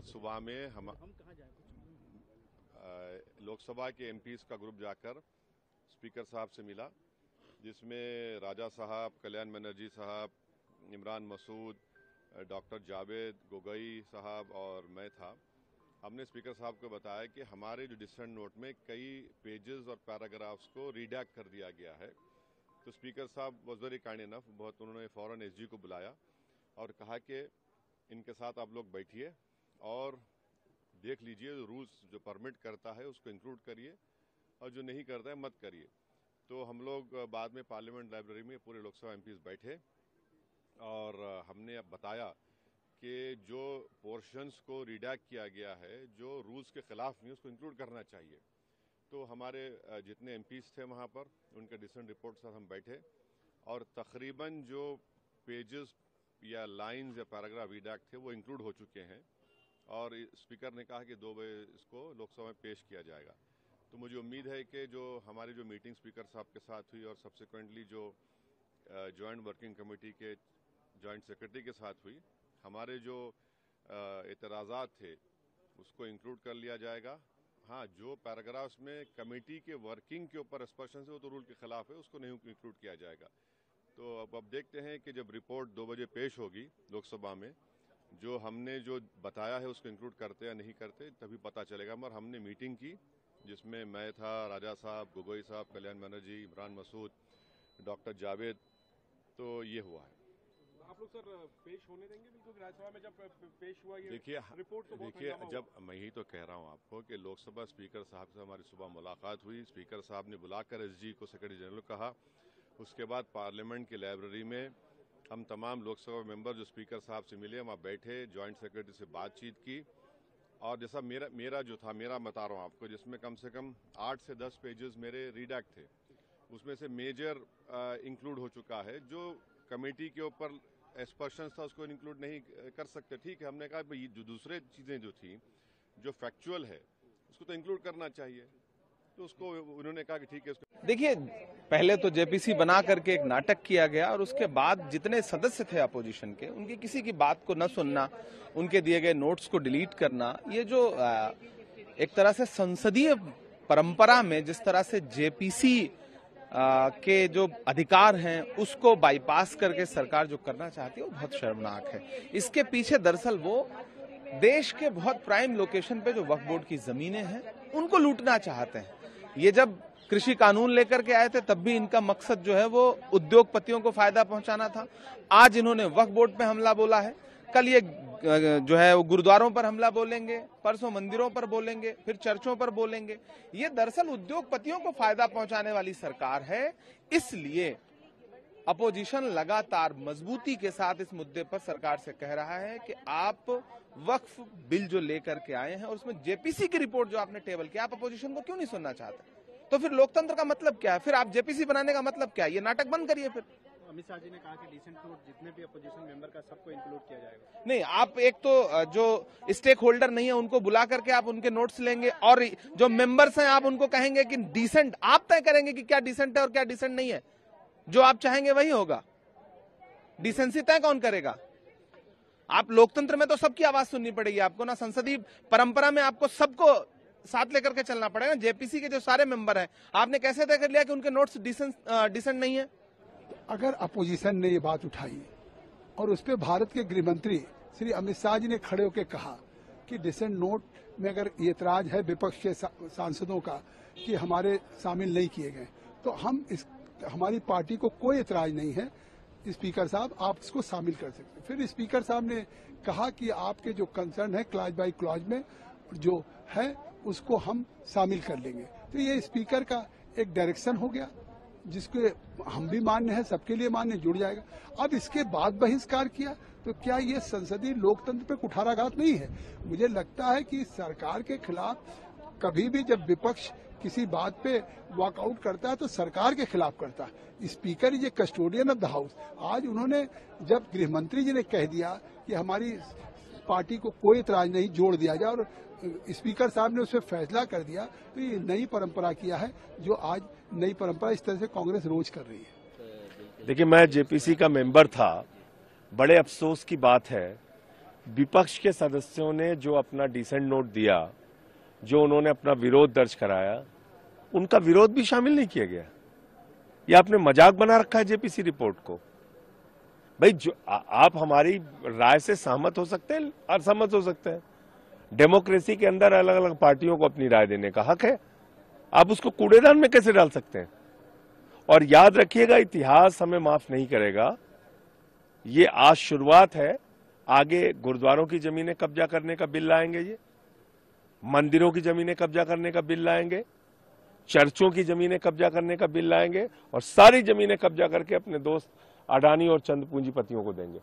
सुबह में हम लोकसभा के एमपीज का ग्रुप जाकर स्पीकर साहब से मिला, जिसमें राजा साहब, कल्याण बनर्जी साहब, इमरान मसूद, डॉक्टर जावेद गोगोई साहब और मैं था। हमने स्पीकर साहब को बताया कि हमारे जो डिसेंट नोट में कई पेजेस और पैराग्राफ्स को रीडैक्ट कर दिया गया है। तो स्पीकर साहब वॉज वेरी काइंड इनफ, उन्होंने फौरन एसजी को बुलाया और कहा कि इनके साथ आप लोग बैठिए और देख लीजिए, रूल्स जो परमिट करता है उसको इंक्लूड करिए और जो नहीं करता है मत करिए। तो हम लोग बाद में पार्लियामेंट लाइब्रेरी में पूरे लोकसभा एमपीज बैठे और हमने अब बताया कि जो पोर्शंस को रिडैक्ट किया गया है, जो रूल्स के खिलाफ नहीं, उसको इंक्लूड करना चाहिए। तो हमारे जितने एमपीज थे वहाँ पर, उनके डिसेंट रिपोर्ट से हम बैठे और तकरीबन जो पेजेस या लाइंस या पैराग्राफ रिडैक्ट थे वो इंक्लूड हो चुके हैं और स्पीकर ने कहा कि 2 बजे इसको लोकसभा में पेश किया जाएगा। तो मुझे उम्मीद है कि जो हमारी जो मीटिंग स्पीकर साहब के साथ हुई और सब्सिक्वेंटली जो जॉइंट वर्किंग कमेटी के जॉइंट सेक्रेटरी के साथ हुई, हमारे जो एतराज़ात थे उसको इंक्लूड कर लिया जाएगा। हाँ, जो पैराग्राफ्स में कमेटी के वर्किंग के ऊपर एक्सप्रेशन है वो तो रूल के खिलाफ है, उसको नहीं इंक्लूड किया जाएगा। तो अब देखते हैं कि जब रिपोर्ट 2 बजे पेश होगी लोकसभा में, जो हमने जो बताया है उसको इंक्लूड करते या नहीं करते तभी पता चलेगा। मगर हमने मीटिंग की जिसमें मैं था, राजा साहब, गोगोई साहब, कल्याण बनर्जी, इमरान मसूद, डॉक्टर जावेद, तो ये हुआ है। आप लोग सर पेश होने देंगे बिल्कुल राज्यसभा में जब पेश हुआ ये रिपोर्ट? देखिए जब मैं ही तो कह रहा हूँ आपको कि लोकसभा स्पीकर साहब से हमारी सुबह मुलाकात हुई, स्पीकर साहब ने बुलाकर एसजी को सेक्रेटरी जनरल कहा। उसके बाद पार्लियामेंट की लाइब्रेरी में हम तमाम लोकसभा मेंबर जो स्पीकर साहब से मिले, वहाँ बैठे, जॉइंट सेक्रेटरी से बातचीत की और जैसा मेरा बता रहा हूँ आपको, जिसमें कम से कम 8 से 10 पेजेस मेरे रीडैक्ट थे, उसमें से मेजर इंक्लूड हो चुका है। जो कमेटी के ऊपर एक्सपर्शंस था उसको इंक्लूड नहीं कर सकते, ठीक है। हमने कहा भाई जो दूसरे चीज़ें जो थी, जो फैक्चुअल है, उसको तो इंक्लूड करना चाहिए। तो उसको उन्होंने कहा कि ठीक है। देखिए, पहले तो जेपीसी बना करके एक नाटक किया गया और उसके बाद जितने सदस्य थे अपोजिशन के, उनकी किसी की बात को न सुनना, उनके दिए गए नोट्स को डिलीट करना, ये जो एक तरह से संसदीय परंपरा में जिस तरह से जेपीसी के जो अधिकार हैं उसको बाईपास करके सरकार जो करना चाहती है वो बहुत शर्मनाक है। इसके पीछे दरअसल वो देश के बहुत प्राइम लोकेशन पे जो वक्फ बोर्ड की जमीनें हैं उनको लूटना चाहते हैं। ये जब कृषि कानून लेकर के आए थे तब भी इनका मकसद जो है वो उद्योगपतियों को फायदा पहुंचाना था। आज इन्होंने वक्फ बोर्ड पे हमला बोला है, कल ये जो है वो गुरुद्वारों पर हमला बोलेंगे, परसों मंदिरों पर बोलेंगे, फिर चर्चों पर बोलेंगे। ये दरअसल उद्योगपतियों को फायदा पहुंचाने वाली सरकार है। इसलिए अपोजिशन लगातार मजबूती के साथ इस मुद्दे पर सरकार से कह रहा है कि आप वक्फ बिल जो लेकर के आए हैं और उसमें जेपीसी की रिपोर्ट जो आपने टेबल किया, आप अपोजिशन को क्यों नहीं सुनना चाहते? तो फिर लोकतंत्र का मतलब क्या है? फिर आप जेपीसी बनाने का मतलब क्या है? ये नाटक बंद करिए। फिर अमित शाह जी ने कहा कि डिसेंट नोट जितने भी अपोजिशन मेंबर का सबको इंक्लूड किया जाएगा। नहीं, आप एक तो जो स्टेक होल्डर नहीं है उनको बुला करके आप उनके नोट्स लेंगे और जो मेंबर्स हैं आप उनको कहेंगे कि डिसेंट, आप तय करेंगे कि क्या डिसेंट है और क्या डिसेंट नहीं है। जो आप चाहेंगे वही होगा। डिसेंसी तय कौन करेगा? आप लोकतंत्र में तो सबकी आवाज सुननी पड़ेगी आपको ना, संसदीय परंपरा में आपको सबको साथ लेकर के चलना पड़ेगा। जेपीसी के जो सारे मेंबर हैं, आपने कैसे तय कर लिया कि उनके नोट्स डिसेंट नहीं है? अगर अपोजिशन ने ये बात उठाई और उस पर भारत के गृह मंत्री श्री अमित शाह जी ने खड़े होकर कहा कि डिसेंट नोट में अगर ये एतराज है विपक्ष के सांसदों का कि हमारे शामिल नहीं किए गए, तो हमारी पार्टी को कोई एतराज नहीं है, स्पीकर साहब आप इसको शामिल कर सकते। फिर स्पीकर साहब ने कहा कि आपके जो कंसर्न है क्लॉज बाय क्लॉज में जो है उसको हम शामिल कर लेंगे। तो ये स्पीकर का एक डायरेक्शन हो गया जिसको हम भी मान्य है, सबके लिए मान्य, जुड़ जाएगा। अब इसके बाद बहिष्कार किया तो क्या ये संसदीय लोकतंत्र पे कुठाराघात नहीं है? मुझे लगता है कि सरकार के खिलाफ कभी भी जब विपक्ष किसी बात पे वॉकआउट करता है तो सरकार के खिलाफ करता है। Speaker is a custodian of the house. आज उन्होंने जब गृह मंत्री जी ने कह दिया कि हमारी पार्टी को कोई इतराज नहीं, जोड़ दिया जाए, और स्पीकर साहब ने उस पर फैसला कर दिया, तो ये नई परंपरा किया है जो आज नई परंपरा इस तरह से कांग्रेस रोज कर रही है। देखिए, मैं जेपीसी का मेंबर था। बड़े अफसोस की बात है विपक्ष के सदस्यों ने जो अपना डिसेंट नोट दिया, जो उन्होंने अपना विरोध दर्ज कराया, उनका विरोध भी शामिल नहीं किया गया। ये आपने मजाक बना रखा है जेपीसी रिपोर्ट को। भाई जो आप हमारी राय से सहमत हो सकते हैं, असहमत हो सकते हैं। डेमोक्रेसी के अंदर अलग अलग पार्टियों को अपनी राय देने का हक है। आप उसको कूड़ेदान में कैसे डाल सकते हैं? और याद रखिएगा, इतिहास हमें माफ नहीं करेगा। ये आज शुरुआत है, आगे गुरुद्वारों की जमीनें कब्जा करने का बिल लाएंगे, ये मंदिरों की जमीनें कब्जा करने का बिल लाएंगे, चर्चों की जमीनें कब्जा करने का बिल लाएंगे और सारी जमीनें कब्जा करके अपने दोस्त अडानी और चंद पूंजीपतियों को देंगे।